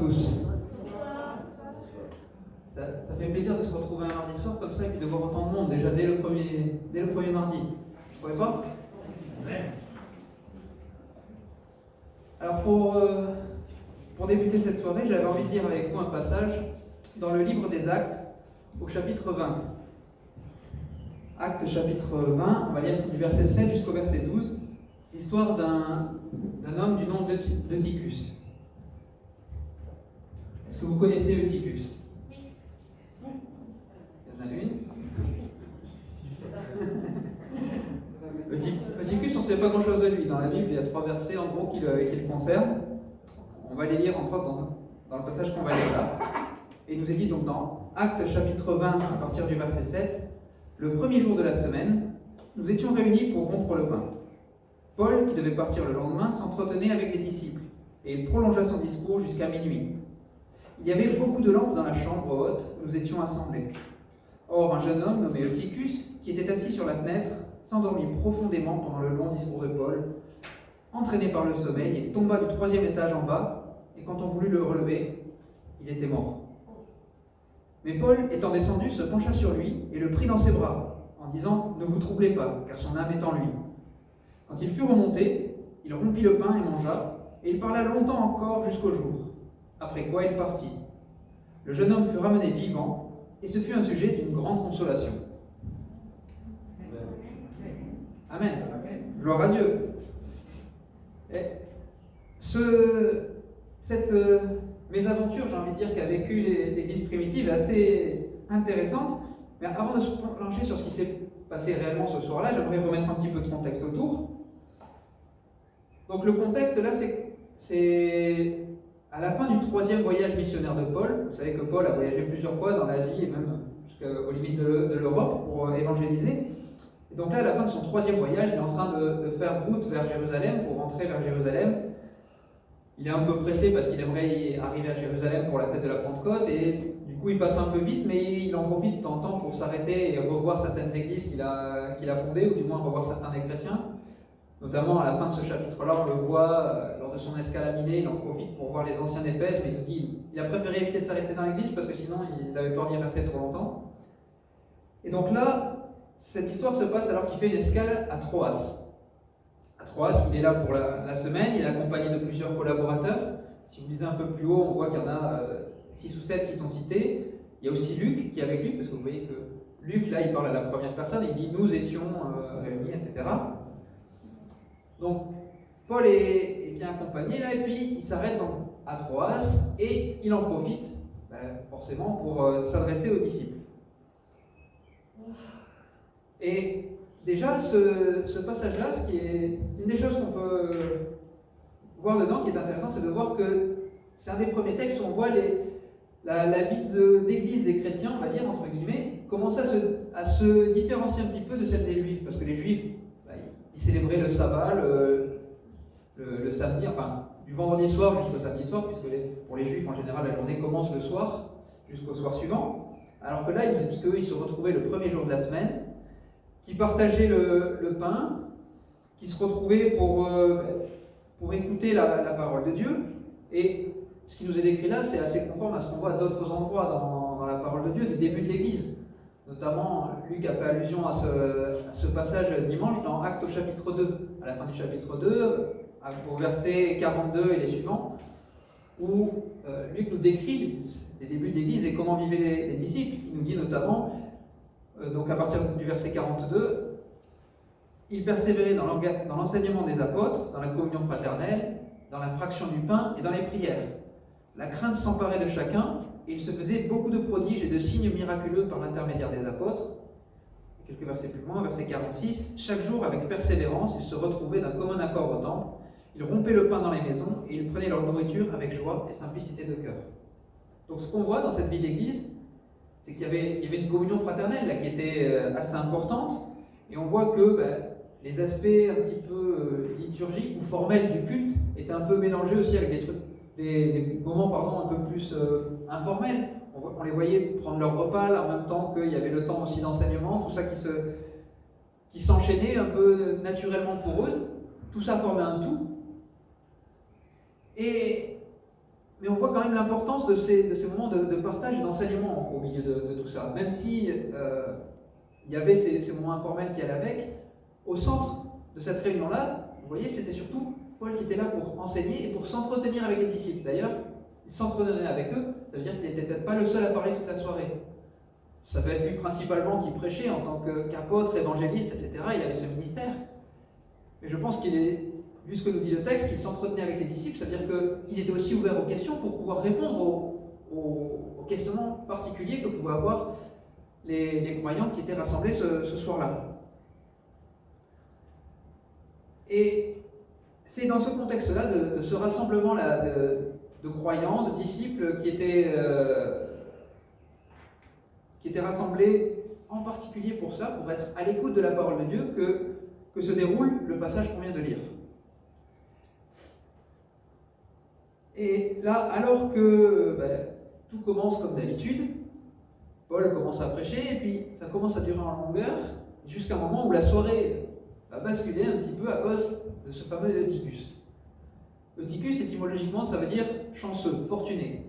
tous. Ça fait plaisir de se retrouver un mardi soir comme ça et puis de voir autant de monde déjà dès le premier mardi. Vous ne trouvez pas? Alors pour débuter cette soirée, j'avais envie de lire avec vous un passage dans le livre des Actes au chapitre 20. Actes chapitre 20, on va lire du verset 7 jusqu'au verset 12, l'histoire d'un homme du nom d'Eutychus. Est-ce que vous connaissez Eutychus? Il y en a une. Eutychus, on ne sait pas grand-chose de lui. Dans la Bible, il y a 3 versets en gros qui le concernent. On va les lire entre autres dans le passage qu'on va lire là. Et il nous est dit donc dans Actes chapitre 20, à partir du verset 7, le premier jour de la semaine, nous étions réunis pour rompre le pain. Paul, qui devait partir le lendemain, s'entretenait avec les disciples, et il prolongea son discours jusqu'à minuit. Il y avait beaucoup de lampes dans la chambre haute où nous étions assemblés. Or, un jeune homme nommé Eutychus, qui était assis sur la fenêtre, s'endormit profondément pendant le long discours de Paul. Entraîné par le sommeil, il tomba du 3e étage en bas, et quand on voulut le relever, il était mort. Mais Paul, étant descendu, se pencha sur lui et le prit dans ses bras, en disant « Ne vous troublez pas, car son âme est en lui. » Quand il fut remonté, il rompit le pain et mangea, et il parla longtemps encore jusqu'au jour. Après quoi il partit. Le jeune homme fut ramené vivant, et ce fut un sujet d'une grande consolation. Amen. Gloire à Dieu. Et cette mésaventure, j'ai envie de dire, qu'a vécu l'Église primitive est assez intéressante. Mais avant de se pencher sur ce qui s'est passé réellement ce soir-là, j'aimerais remettre un petit peu de contexte autour. Donc le contexte là, c'est à la fin du 3e voyage missionnaire de Paul. Vous savez que Paul a voyagé plusieurs fois dans l'Asie et même jusqu'aux limites de l'Europe pour évangéliser. Et donc là, à la fin de son 3e voyage, il est en train de faire route vers Jérusalem pour rentrer vers Jérusalem. Il est un peu pressé parce qu'il aimerait arriver à Jérusalem pour la fête de la Pentecôte et du coup il passe un peu vite, mais il en profite de temps en temps pour s'arrêter et revoir certaines églises qu'il a fondées, ou du moins revoir certains des chrétiens. Notamment à la fin de ce chapitre-là, on le voit lors de son escale à Milet, il en profite pour voir les anciens d'Éphèse, mais il nous dit il a préféré éviter de s'arrêter dans l'église parce que sinon il avait peur d'y rester trop longtemps. Et donc là, cette histoire se passe alors qu'il fait une escale à Troas. À Troas, il est là pour la semaine, il est accompagné de plusieurs collaborateurs. Si vous lisez un peu plus haut, on voit qu'il y en a 6 ou 7 qui sont cités. Il y a aussi Luc qui est avec lui, parce que vous voyez que Luc, là, il parle à la première personne, il dit « nous étions réunis », etc. Donc, Paul est bien accompagné, là, et puis il s'arrête à Troas, et il en profite, forcément, pour s'adresser aux disciples. Et déjà, ce passage-là, ce qui est une des choses qu'on peut voir dedans, qui est intéressant, c'est de voir que c'est un des premiers textes où on voit la vie d'église des chrétiens, on va dire, entre guillemets, commencer à se différencier un petit peu de celle des juifs. Parce que les juifs, ils célébraient le sabbat le samedi, enfin, du vendredi soir jusqu'au samedi soir, puisque pour les juifs, en général, la journée commence le soir, jusqu'au soir suivant. Alors que là, il nous dit qu'ils se retrouvaient le premier jour de la semaine, qui partageaient le pain, qui se retrouvaient pour écouter la parole de Dieu. Et ce qui nous est décrit là, c'est assez conforme à ce qu'on voit à d'autres endroits dans la parole de Dieu, des débuts de l'Église. Notamment, Luc a fait allusion à ce passage dimanche dans Actes au chapitre 2, à la fin du chapitre 2, au verset 42 et les suivants, où Luc nous décrit les débuts de l'Église et comment vivaient les disciples. Il nous dit notamment, donc à partir du verset 42, ils persévéraient dans l'enseignement des apôtres, dans la communion fraternelle, dans la fraction du pain et dans les prières. La crainte s'emparait de chacun, et il se faisait beaucoup de prodiges et de signes miraculeux par l'intermédiaire des apôtres. Quelques versets plus loin, verset 46, chaque jour avec persévérance, ils se retrouvaient d'un commun accord au temple, ils rompaient le pain dans les maisons, et ils prenaient leur nourriture avec joie et simplicité de cœur. Donc ce qu'on voit dans cette vie d'église, c'est qu'il y avait une communion fraternelle là, qui était assez importante, et on voit que les aspects un petit peu liturgiques ou formels du culte étaient un peu mélangés aussi avec des moments un peu plus informels. On les voyait prendre leur repas là, en même temps qu'il y avait le temps aussi d'enseignement, tout ça qui s'enchaînait un peu naturellement pour eux. Tout ça formait un tout. Et mais on voit quand même l'importance de ces moments de partage et d'enseignement au milieu de tout ça. Même si il y avait ces moments informels qui allaient avec, au centre de cette réunion-là, vous voyez, c'était surtout Paul qui était là pour enseigner et pour s'entretenir avec les disciples. D'ailleurs, il s'entretenait avec eux, ça veut dire qu'il n'était peut-être pas le seul à parler toute la soirée. Ça peut être lui principalement qui prêchait en tant qu'apôtre, évangéliste, etc. Il avait ce ministère. Mais je pense qu'il est, vu ce que nous dit le texte, qu'il s'entretenait avec les disciples, ça veut dire qu'il était aussi ouvert aux questions pour pouvoir répondre aux questionnements particuliers que pouvaient avoir les croyants qui étaient rassemblés ce soir-là. Et c'est dans ce contexte-là, de ce rassemblement-là de croyants, de disciples qui étaient rassemblés en particulier pour ça, pour être à l'écoute de la parole de Dieu, que se déroule le passage qu'on vient de lire. Et là, alors que tout commence comme d'habitude, Paul commence à prêcher, et puis ça commence à durer en longueur, jusqu'à un moment où la soirée va basculer un petit peu à cause de ce fameux Eutychus. Eutychus, étymologiquement, ça veut dire chanceux, fortuné.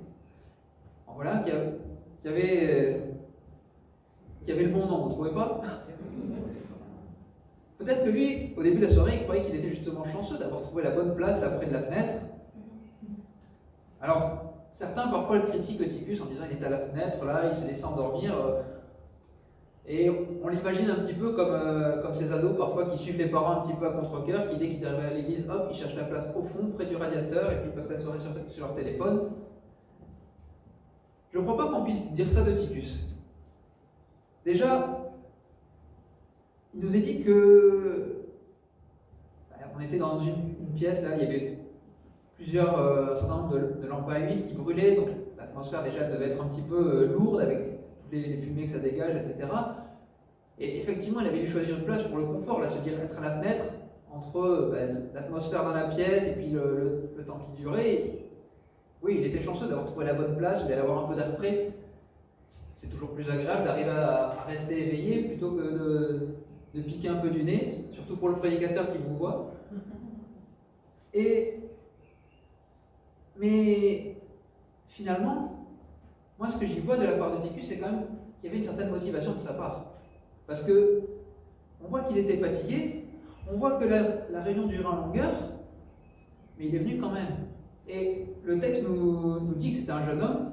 Alors voilà, qui avait le bon nom, vous ne trouvez pas? Peut-être que lui, au début de la soirée, il croyait qu'il était justement chanceux d'avoir trouvé la bonne place là près de la fenêtre. Alors, certains parfois le critiquent Eutychus en disant qu'il était à la fenêtre, là, il s'est laissé endormir. Et on l'imagine un petit peu comme ces ados parfois qui suivent les parents un petit peu à contre-cœur, qui dès qu'ils arrivent à l'église, hop, ils cherchent la place au fond, près du radiateur, et puis ils passent la soirée sur leur téléphone. Je ne crois pas qu'on puisse dire ça d'Eutychus. Déjà, il nous est dit que on était dans une pièce, là, il y avait un certain nombre de lampes à huile qui brûlaient, donc l'atmosphère déjà devait être un petit peu lourde avec toutes les fumées que ça dégage, etc. Et effectivement, il avait dû choisir une place pour le confort, là, se dire être à la fenêtre, entre l'atmosphère dans la pièce et puis le temps qui durait. Oui, il était chanceux d'avoir trouvé la bonne place, il allait avoir un peu d'air frais. C'est toujours plus agréable d'arriver à rester éveillé plutôt que de piquer un peu du nez, surtout pour le prédicateur qui vous voit. Mais finalement, moi ce que j'y vois de la part de Eutychus, c'est quand même qu'il y avait une certaine motivation de sa part. Parce que on voit qu'il était fatigué, on voit que la réunion durait en longueur, mais il est venu quand même. Et le texte nous dit que c'était un jeune homme.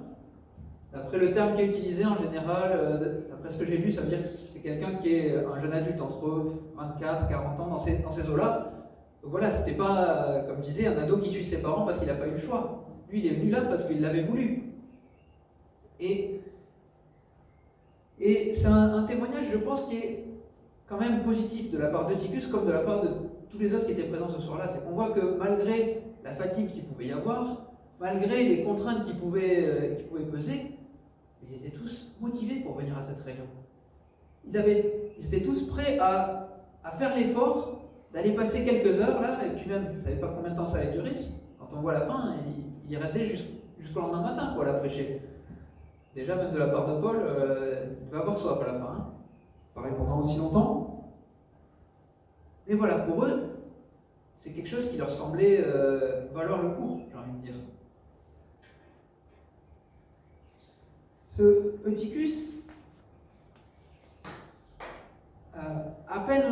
D'après le terme qui est utilisé en général, d'après ce que j'ai lu, ça veut dire que c'est quelqu'un qui est un jeune adulte entre 24 et 40 ans dans ces eaux-là. Donc voilà, c'était pas, comme je disais, un ado qui suit ses parents parce qu'il n'a pas eu le choix. Lui, il est venu là parce qu'il l'avait voulu. Et c'est un témoignage, je pense, qui est quand même positif de la part d'Eutychus comme de la part de tous les autres qui étaient présents ce soir-là. C'est qu'on voit que malgré la fatigue qu'il pouvait y avoir, malgré les contraintes qui pouvaient peser, ils étaient tous motivés pour venir à cette réunion. Ils étaient tous prêts à faire l'effort d'aller passer quelques heures là, et puis même, ils ne savaient pas combien de temps ça allait durer. Quand on voit la fin, il est resté jusqu'au lendemain matin pour la prêcher. Déjà, même de la part de Paul, il va avoir soif à la fin. Hein. Pareil pendant aussi longtemps. Mais voilà, pour eux, c'est quelque chose qui leur semblait valoir le coup, j'ai envie de dire. Ce Eutychus, à peine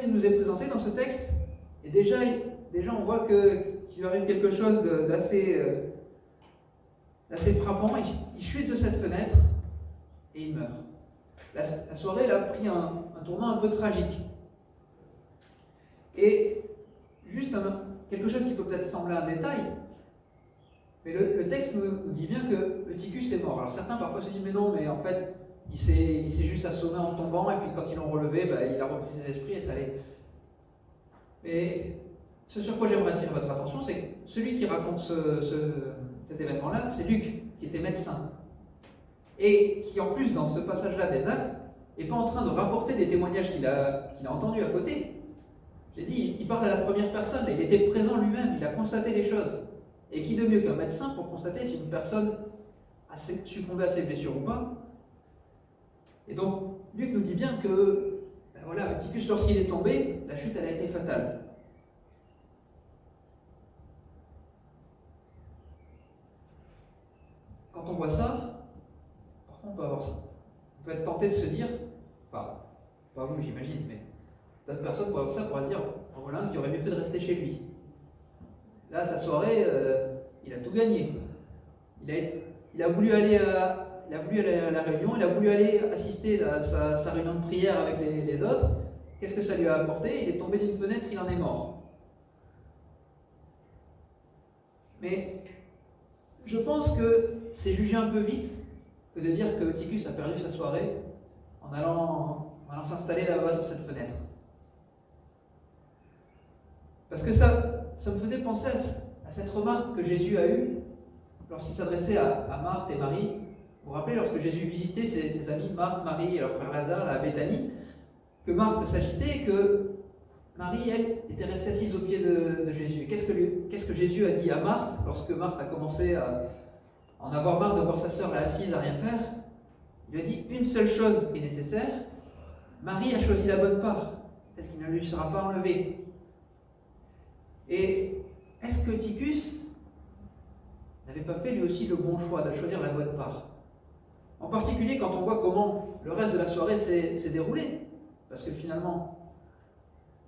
il nous est présenté dans ce texte, et déjà on voit qu'il lui arrive quelque chose d'assez frappant. Il chute de cette fenêtre et il meurt. La soirée elle a pris un tournant un peu tragique. Et juste quelque chose qui peut peut-être sembler un détail, mais le texte nous dit bien que Eutychus est mort. Alors certains parfois se disent mais non, mais en fait il s'est juste assommé en tombant et puis quand ils l'ont relevé, il a repris ses esprits et ça allait. Mais ce sur quoi j'aimerais attirer votre attention, c'est que celui qui raconte cet événement-là, c'est Luc, qui était médecin. Et qui en plus dans ce passage-là des Actes, n'est pas en train de rapporter des témoignages qu'il a entendus à côté. J'ai dit, il parle à la première personne, il était présent lui-même, il a constaté les choses. Et qui de mieux qu'un médecin pour constater si une personne a succombé à ses blessures ou pas. Et donc, Luc nous dit bien que, Eutychus, lorsqu'il est tombé, la chute, elle a été fatale. tenté de se dire, enfin, pas vous j'imagine, mais d'autres personnes pourraient dire, en voilà, qu'il aurait mieux fait de rester chez lui. Là, sa soirée, il a tout gagné. Il a voulu aller à la réunion, il a voulu aller assister à sa réunion de prière avec les autres. Qu'est-ce que ça lui a apporté? Il est tombé d'une fenêtre, il en est mort. Mais je pense que c'est jugé un peu vite que de dire que Eutychus a perdu sa soirée en allant s'installer là-bas sur cette fenêtre. Parce que ça me faisait penser à cette remarque que Jésus a eue lorsqu'il s'adressait à Marthe et Marie. Vous vous rappelez, lorsque Jésus visitait ses amis, Marthe, Marie et leur frère Lazare à Béthanie, que Marthe s'agitait et que Marie, elle, était restée assise aux pieds de Jésus. Qu'est-ce que Jésus a dit à Marthe lorsque Marthe a commencé à en avoir marre de voir sa sœur là assise à rien faire? Il lui a dit, une seule chose est nécessaire, Marie a choisi la bonne part, celle qui ne lui sera pas enlevée. Et est-ce que Eutychus n'avait pas fait lui aussi le bon choix de choisir la bonne part? En particulier quand on voit comment le reste de la soirée s'est déroulé. Parce que finalement,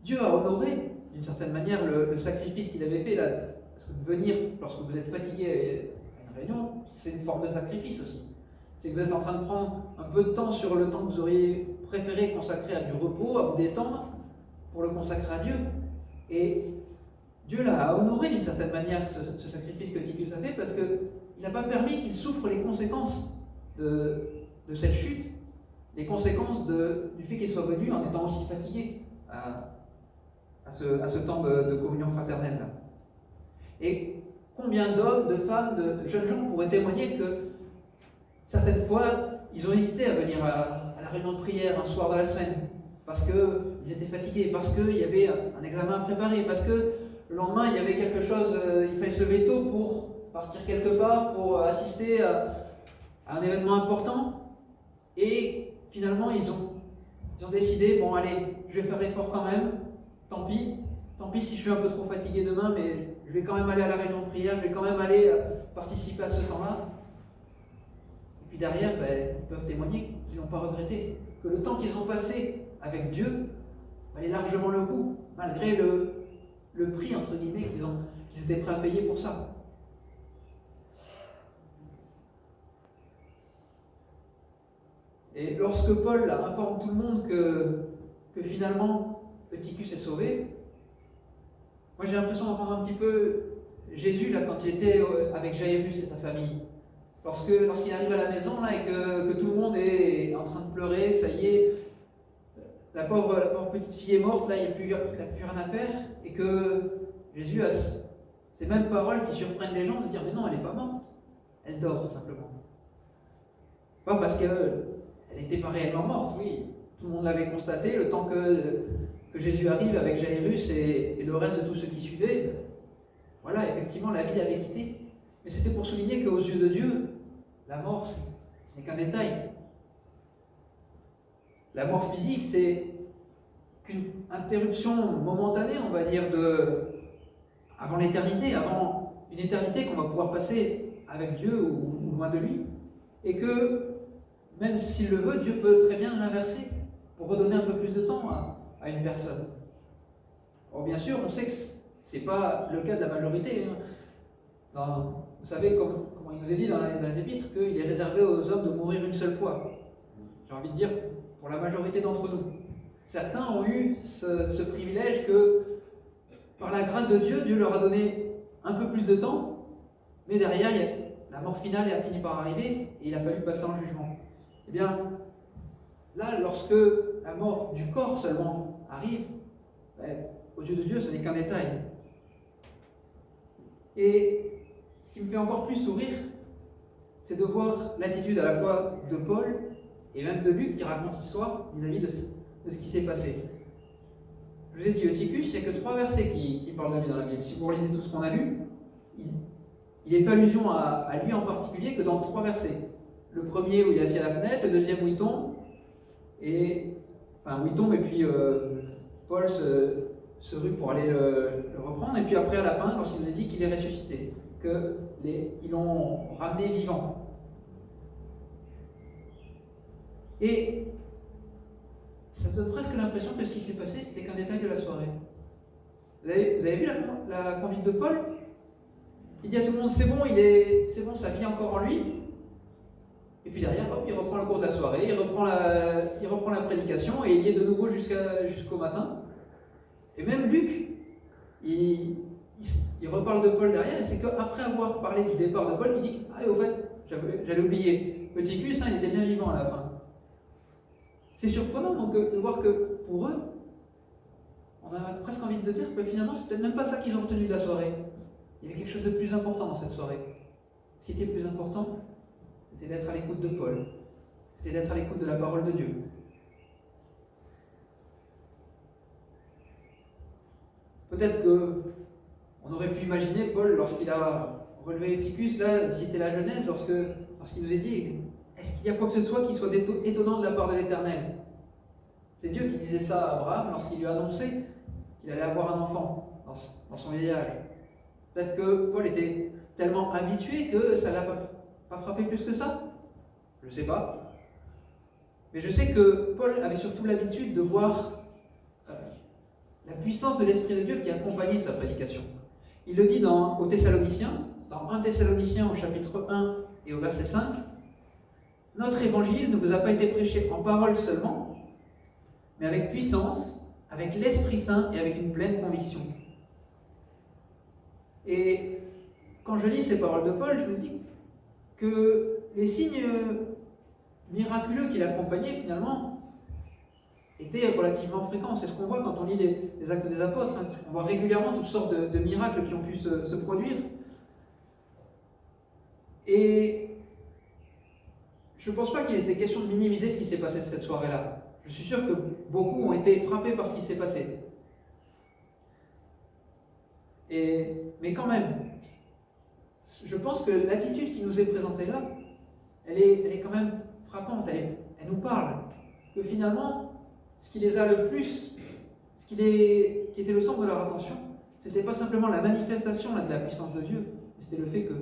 Dieu a honoré d'une certaine manière le sacrifice qu'il avait fait là. Parce que venir lorsque vous êtes fatigué à une réunion, c'est une forme de sacrifice aussi. C'est que vous êtes en train de prendre un peu de temps sur le temps que vous auriez préféré consacrer à du repos, à vous détendre, pour le consacrer à Dieu. Et Dieu l'a honoré d'une certaine manière, ce sacrifice que Eutychus a fait, parce qu'il n'a pas permis qu'il souffre les conséquences de cette chute, les conséquences du fait qu'il soit venu en étant aussi fatigué à ce temps de communion fraternelle. Et combien d'hommes, de femmes, de jeunes gens pourraient témoigner que certaines fois, ils ont hésité à venir à la réunion de prière un soir de la semaine, parce qu'ils étaient fatigués, parce qu'il y avait un examen à préparer, parce que le lendemain, il y avait quelque chose, il fallait se lever tôt pour partir quelque part, pour assister à un événement important. Et finalement, ils ont décidé, bon allez, je vais faire l'effort quand même, tant pis si je suis un peu trop fatigué demain, mais je vais quand même aller à la réunion de prière, je vais quand même aller participer à ce temps-là. Et puis derrière, ils peuvent témoigner qu'ils n'ont pas regretté, que le temps qu'ils ont passé avec Dieu valait largement le coup, malgré le prix, entre guillemets, qu'ils étaient prêts à payer pour ça. Et lorsque Paul informe tout le monde que finalement Eutychus est sauvé, moi j'ai l'impression d'entendre un petit peu Jésus là, quand il était avec Jairus et sa famille. Lorsqu'il arrive à la maison là, et que tout le monde est en train de pleurer, ça y est, la pauvre petite fille est morte, là il n'y a plus rien à faire, et que Jésus a ces mêmes paroles qui surprennent les gens de dire mais non, elle n'est pas morte, elle dort simplement. Pas parce qu'elle n'était pas réellement morte, oui, tout le monde l'avait constaté, le temps que Jésus arrive avec Jairus et le reste de tous ceux qui suivaient, voilà, effectivement la vie l'avait quitté. Mais c'était pour souligner qu'aux yeux de Dieu, la mort, ce n'est qu'un détail. La mort physique, c'est qu'une interruption momentanée, on va dire, avant l'éternité, avant une éternité qu'on va pouvoir passer avec Dieu ou loin de lui. Et que, même s'il le veut, Dieu peut très bien l'inverser pour redonner un peu plus de temps à une personne. Or, bien sûr, on sait que ce n'est pas le cas de la majorité. Vous savez, comment il nous est dit dans les Épîtres, qu'il est réservé aux hommes de mourir une seule fois. J'ai envie de dire, pour la majorité d'entre nous. Certains ont eu ce privilège que, par la grâce de Dieu, Dieu leur a donné un peu plus de temps, mais derrière, la mort finale a fini par arriver et il a fallu passer en jugement. Eh bien, là, lorsque la mort du corps seulement arrive, aux yeux de Dieu, ce n'est qu'un détail. Et ce qui me fait encore plus sourire, c'est de voir l'attitude à la fois de Paul et même de Luc qui raconte l'histoire vis-à-vis de ce qui s'est passé. Je vous ai dit, Eutychus, il n'y a que 3 versets qui parlent de lui dans la Bible. Si vous relisez tout ce qu'on a lu, il n'est fait allusion à lui en particulier que dans 3 versets. Le premier où il est assis à la fenêtre, le deuxième où il tombe, et puis Paul se rue pour aller le reprendre, et puis après à la fin, lorsqu'il nous a dit qu'il est ressuscité, qu'ils l'ont ramené vivant. Et ça donne presque l'impression que ce qui s'est passé, c'était qu'un détail de la soirée. Vous avez vu la conduite de Paul? Il dit à tout le monde, c'est bon, ça vit encore en lui. Et puis derrière, hop, il reprend le cours de la soirée, il reprend la prédication, et il y est de nouveau jusqu'au matin. Et même Luc, il reparle de Paul derrière, et c'est qu'après avoir parlé du départ de Paul, il dit, ah, et au fait, j'allais oublier, Eutychus, il était bien vivant à la fin. C'est surprenant donc de voir que pour eux, on a presque envie de dire que finalement, c'est peut-être même pas ça qu'ils ont retenu de la soirée. Il y avait quelque chose de plus important dans cette soirée. Ce qui était plus important, c'était d'être à l'écoute de Paul. C'était d'être à l'écoute de la parole de Dieu. Peut-être qu'on aurait pu imaginer Paul, lorsqu'il a relevé Eutychus, là, citer la Genèse, lorsqu'il nous est dit, est-ce qu'il y a quoi que ce soit qui soit étonnant de la part de l'Éternel? C'est Dieu qui disait ça à Abraham lorsqu'il lui a annoncé qu'il allait avoir un enfant dans son vieillage. Peut-être que Paul était tellement habitué que ça ne l'a pas frappé plus que ça. Je ne sais pas. Mais je sais que Paul avait surtout l'habitude de voir la puissance de l'Esprit de Dieu qui accompagnait sa prédication. Il le dit aux Thessaloniciens, dans 1 Thessaloniciens au chapitre 1 et au verset 5, « Notre évangile ne vous a pas été prêché en parole seulement, mais avec puissance, avec l'Esprit Saint et avec une pleine conviction. » Et quand je lis ces paroles de Paul, je me dis que les signes miraculeux qui l'accompagnaient, finalement, étaient relativement fréquents. C'est ce qu'on voit quand on lit les Actes des Apôtres. On voit régulièrement toutes sortes de miracles qui ont pu se produire. Et je ne pense pas qu'il était question de minimiser ce qui s'est passé cette soirée-là. Je suis sûr que beaucoup ont été frappés par ce qui s'est passé. Mais quand même, je pense que l'attitude qui nous est présentée là, elle est quand même frappante, elle nous parle. Que finalement, ce qui les a le plus, qui était le centre de leur attention, c'était pas simplement la manifestation de la puissance de Dieu, mais c'était le fait que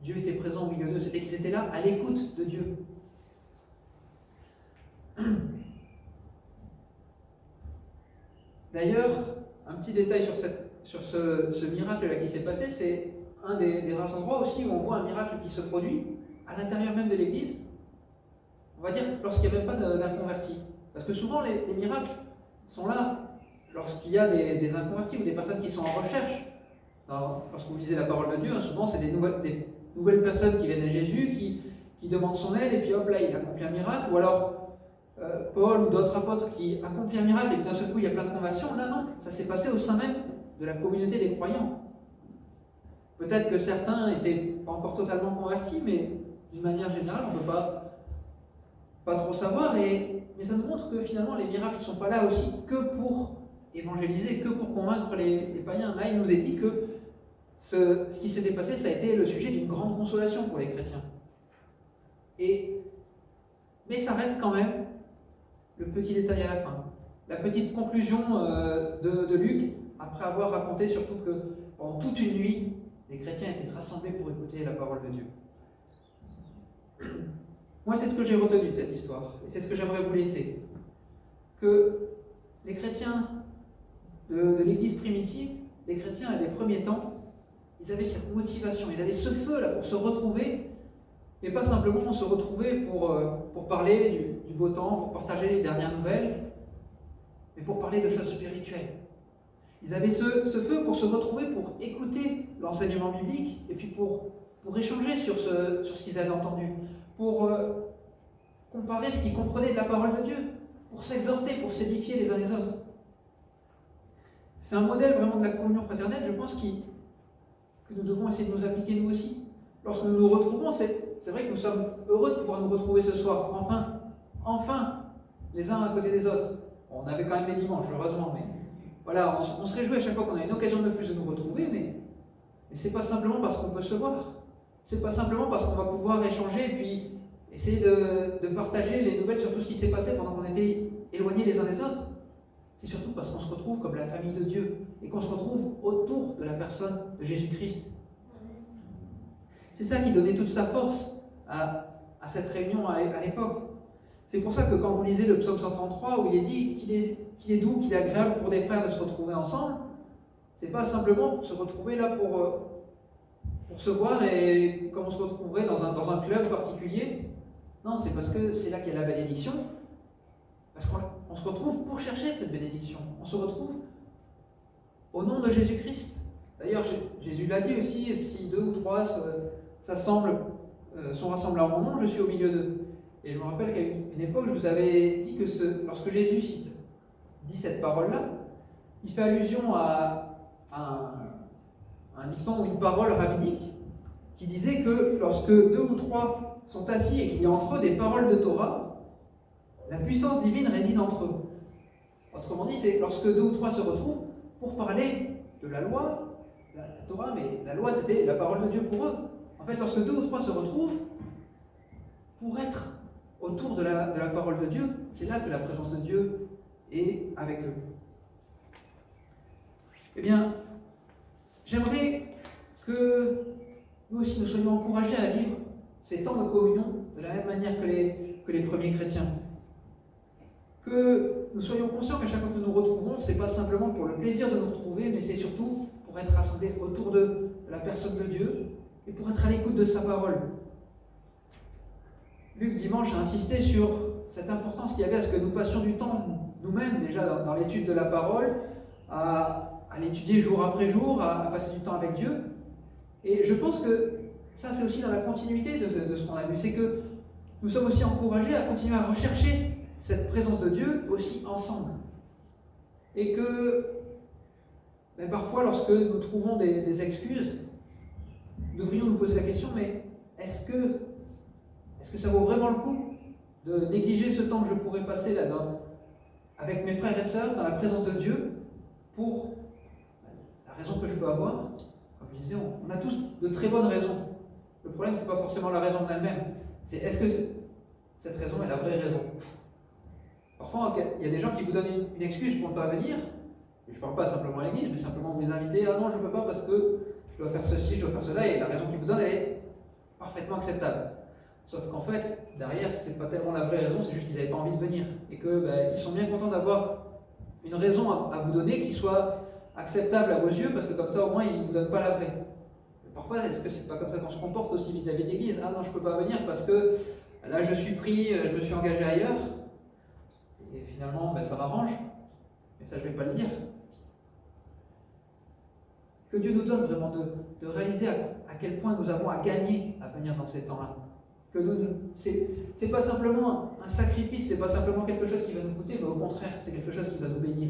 Dieu était présent au milieu d'eux, c'était qu'ils étaient là à l'écoute de Dieu. D'ailleurs, un petit détail sur ce miracle-là qui s'est passé, c'est un des rares endroits aussi où on voit un miracle qui se produit à l'intérieur même de l'Église, on va dire lorsqu'il n'y a même pas d'inconvertis. Parce que souvent les miracles sont là lorsqu'il y a des inconvertis ou des personnes qui sont en recherche. Lorsque vous lisez la parole de Dieu, souvent c'est des nouvelles personnes qui viennent à Jésus, qui demandent son aide, et puis hop là, il accomplit un miracle, ou alors Paul ou d'autres apôtres qui accomplissent un miracle et puis d'un seul coup il y a plein de conversions. Là non, ça s'est passé au sein même de la communauté des croyants. Peut-être que certains n'étaient pas encore totalement convertis, mais d'une manière générale, on ne peut pas trop savoir. Mais ça nous montre que finalement les miracles ne sont pas là aussi que pour évangéliser, que pour convaincre les païens. Là, il nous est dit que ce qui s'était passé, ça a été le sujet d'une grande consolation pour les chrétiens. Mais ça reste quand même le petit détail à la fin. La petite conclusion de Luc, après avoir raconté surtout que pendant toute une nuit, les chrétiens étaient rassemblés pour écouter la parole de Dieu. Moi, c'est ce que j'ai retenu de cette histoire, et c'est ce que j'aimerais vous laisser. Que les chrétiens de l'Église primitive, les chrétiens à des premiers temps, ils avaient cette motivation, ils avaient ce feu là pour se retrouver, mais pas simplement se retrouver pour parler du beau temps, pour partager les dernières nouvelles, mais pour parler de choses spirituelles. Ils avaient ce feu pour se retrouver, pour écouter l'enseignement biblique, et puis pour échanger sur ce qu'ils avaient entendu, pour comparer ce qu'ils comprenaient de la parole de Dieu, pour s'exhorter, pour s'édifier les uns les autres. C'est un modèle vraiment de la communion fraternelle, je pense, que nous devons essayer de nous appliquer nous aussi. Lorsque nous nous retrouvons, c'est vrai que nous sommes heureux de pouvoir nous retrouver ce soir, enfin, les uns à côté des autres. On avait quand même les dimanches, heureusement, mais voilà, on se réjouit à chaque fois qu'on a une occasion de plus de nous retrouver, mais c'est pas simplement parce qu'on peut se voir. C'est pas simplement parce qu'on va pouvoir échanger et puis essayer de partager les nouvelles sur tout ce qui s'est passé pendant qu'on était éloignés les uns des autres. C'est surtout parce qu'on se retrouve comme la famille de Dieu et qu'on se retrouve autour de la personne de Jésus-Christ. C'est ça qui donnait toute sa force à cette réunion à l'époque. C'est pour ça que quand vous lisez le psaume 133, où il est dit qu'il est doux, qu'il est agréable pour des frères de se retrouver ensemble, c'est pas simplement se retrouver là pour se voir et comme on se retrouverait dans un club particulier. Non, c'est parce que c'est là qu'il y a la bénédiction, parce qu'on se retrouve pour chercher cette bénédiction. On se retrouve au nom de Jésus-Christ. D'ailleurs, Jésus l'a dit aussi, si 2 ou 3 sont rassemblés en mon nom, je suis au milieu d'eux. Et je me rappelle qu'à une époque, je vous avais dit que lorsque Jésus dit cette parole-là, il fait allusion à un dicton ou une parole rabbinique qui disait que lorsque 2 ou 3 sont assis et qu'il y a entre eux des paroles de Torah, la puissance divine réside entre eux. Autrement dit, c'est lorsque 2 ou 3 se retrouvent pour parler de la loi, la Torah, mais la loi c'était la parole de Dieu pour eux. En fait, lorsque 2 ou 3 se retrouvent pour être autour de la parole de Dieu, c'est là que la présence de Dieu est avec eux. Eh bien, j'aimerais que nous aussi nous soyons encouragés à vivre ces temps de communion de la même manière que les premiers chrétiens. Que nous soyons conscients qu'à chaque fois que nous nous retrouvons, ce n'est pas simplement pour le plaisir de nous retrouver, mais c'est surtout pour être rassemblés autour de la personne de Dieu et pour être à l'écoute de sa parole. Luc, dimanche, a insisté sur cette importance qu'il y avait à ce que nous passions du temps nous-mêmes, déjà dans l'étude de la parole, à l'étudier jour après jour, à passer du temps avec Dieu. Et je pense que ça, c'est aussi dans la continuité de ce qu'on a vu. C'est que nous sommes aussi encouragés à continuer à rechercher cette présence de Dieu aussi ensemble. Et que parfois, lorsque nous trouvons des excuses, nous devrions nous poser la question, mais est-ce que ça vaut vraiment le coup de négliger ce temps que je pourrais passer là-dedans avec mes frères et sœurs dans la présence de Dieu pour la raison que je peux avoir? Comme je disais, on a tous de très bonnes raisons. Le problème, ce n'est pas forcément la raison en elle-même. C'est est-ce que cette raison est la vraie raison? Parfois, il y a des gens qui vous donnent une excuse pour ne pas venir. Et je ne parle pas simplement à l'église, mais simplement vous les inviter. Ah non, je ne peux pas parce que je dois faire ceci, je dois faire cela. Et la raison qu'ils vous donnent, elle est parfaitement acceptable. Sauf qu'en fait, derrière, ce n'est pas tellement la vraie raison, c'est juste qu'ils n'avaient pas envie de venir. Et qu'ils sont bien contents d'avoir une raison à vous donner qui soit acceptable à vos yeux, parce que comme ça, au moins, ils ne vous donnent pas la vraie. Et parfois, est-ce que c'est pas comme ça qu'on se comporte aussi vis-à-vis de l'église? Ah non, je ne peux pas venir parce que là, je suis pris, je me suis engagé ailleurs. Et finalement, ça m'arrange. Mais ça, je ne vais pas le dire. Que Dieu nous donne vraiment de réaliser à quel point nous avons à gagner à venir dans ces temps-là. Que c'est pas simplement un sacrifice, c'est pas simplement quelque chose qui va nous coûter, mais au contraire, c'est quelque chose qui va nous bénir.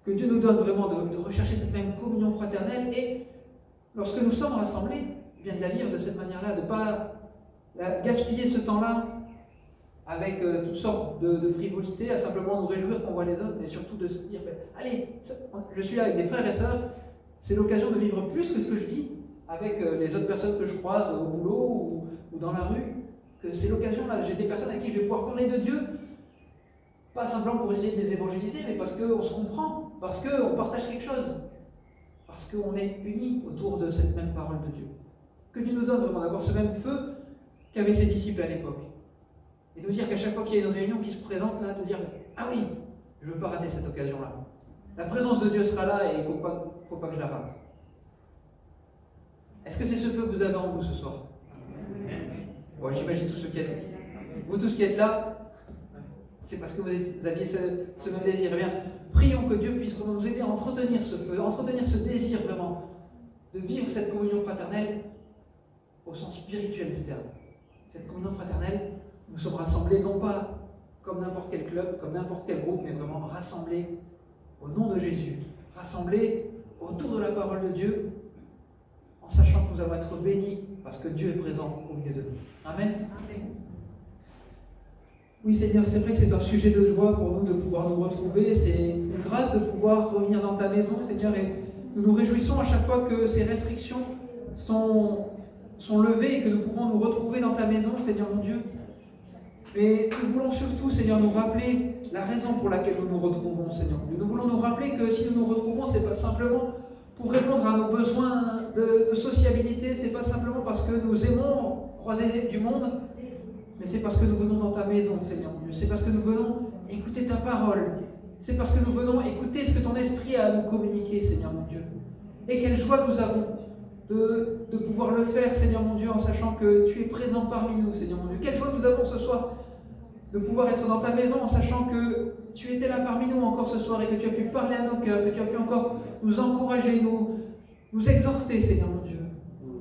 Que Dieu nous donne vraiment de rechercher cette même communion fraternelle et lorsque nous sommes rassemblés, bien de la vivre de cette manière-là, de ne pas gaspiller ce temps-là avec toutes sortes de frivolités, à simplement nous réjouir qu'on voit les autres, mais surtout de se dire, allez, je suis là avec des frères et sœurs, c'est l'occasion de vivre plus que ce que je vis avec les autres personnes que je croise au boulot ou dans la rue, que c'est l'occasion, là, j'ai des personnes à qui je vais pouvoir parler de Dieu, pas simplement pour essayer de les évangéliser, mais parce qu'on se comprend, parce qu'on partage quelque chose, parce qu'on est unis autour de cette même parole de Dieu. Que Dieu nous donne vraiment d'avoir ce même feu qu'avaient ses disciples à l'époque. Et nous dire qu'à chaque fois qu'il y a une réunion qui se présente là, de dire « Ah oui, je ne veux pas rater cette occasion-là. La présence de Dieu sera là et il ne faut pas que je la rate. » Est-ce que c'est ce feu que vous avez en vous ce soir? Bon, j'imagine tous ceux qui êtes là. Vous tous qui êtes là, c'est parce que vous aviez ce même désir. Eh bien, prions que Dieu puisse nous aider à entretenir ce feu, à entretenir ce désir vraiment de vivre cette communion fraternelle au sens spirituel du terme. Cette communion fraternelle, nous sommes rassemblés non pas comme n'importe quel club, comme n'importe quel groupe, mais vraiment rassemblés au nom de Jésus, rassemblés autour de la parole de Dieu, en sachant que nous allons être bénis parce que Dieu est présent au milieu de nous. Amen. Amen. Oui Seigneur, c'est vrai que c'est un sujet de joie pour nous de pouvoir nous retrouver, c'est une grâce de pouvoir revenir dans ta maison Seigneur, et nous nous réjouissons à chaque fois que ces restrictions sont levées et que nous pouvons nous retrouver dans ta maison Seigneur mon Dieu. Mais nous voulons surtout Seigneur nous rappeler la raison pour laquelle nous nous retrouvons Seigneur. Nous voulons nous rappeler que si nous nous retrouvons, ce n'est pas simplement pour répondre à nos besoins de sociabilité, ce n'est pas simplement parce que nous aimons croiser du monde, mais c'est parce que nous venons dans ta maison, Seigneur mon Dieu. C'est parce que nous venons écouter ta parole. C'est parce que nous venons écouter ce que ton esprit a à nous communiquer, Seigneur mon Dieu. Et quelle joie nous avons de pouvoir le faire, Seigneur mon Dieu, en sachant que tu es présent parmi nous, Seigneur mon Dieu. Quelle joie nous avons ce soir de pouvoir être dans ta maison en sachant que tu étais là parmi nous encore ce soir et que tu as pu parler à nos cœurs, que tu as pu encore nous encourager, nous exhorter, Seigneur mon Dieu.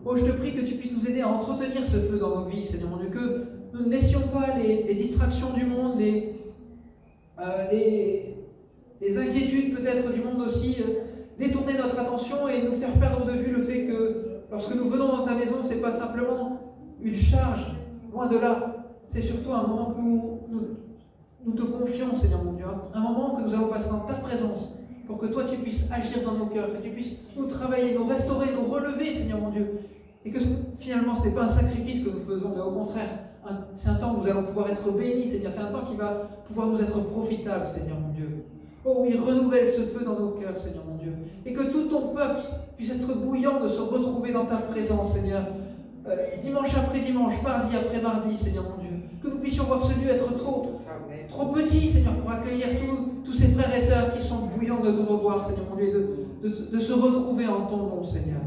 Oh, je te prie que tu puisses nous aider à entretenir ce feu dans nos vies, Seigneur mon Dieu, que nous ne laissions pas les distractions du monde, les inquiétudes peut-être du monde aussi, détourner notre attention et nous faire perdre de vue le fait que lorsque nous venons dans ta maison, ce n'est pas simplement une charge, loin de là. C'est surtout un moment que nous te confions, Seigneur mon Dieu. Un moment que nous allons passer dans ta présence pour que toi tu puisses agir dans nos cœurs, que tu puisses nous travailler, nous restaurer, nous relever, Seigneur mon Dieu. Et que finalement ce n'est pas un sacrifice que nous faisons, mais au contraire, c'est un temps où nous allons pouvoir être bénis, Seigneur. C'est un temps qui va pouvoir nous être profitable, Seigneur mon Dieu. Oh oui, renouvelle ce feu dans nos cœurs, Seigneur mon Dieu. Et que tout ton peuple puisse être bouillant de se retrouver dans ta présence, Seigneur. Dimanche après dimanche, mardi après mardi, Seigneur mon Dieu. Que nous puissions voir ce lieu être trop petit, Seigneur, pour accueillir tous ces frères et sœurs qui sont bouillants de te revoir, Seigneur mon Dieu, et de se retrouver en ton nom, Seigneur.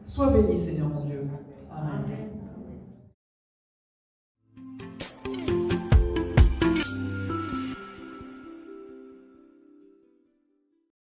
Sois béni, Seigneur mon Dieu. Amen.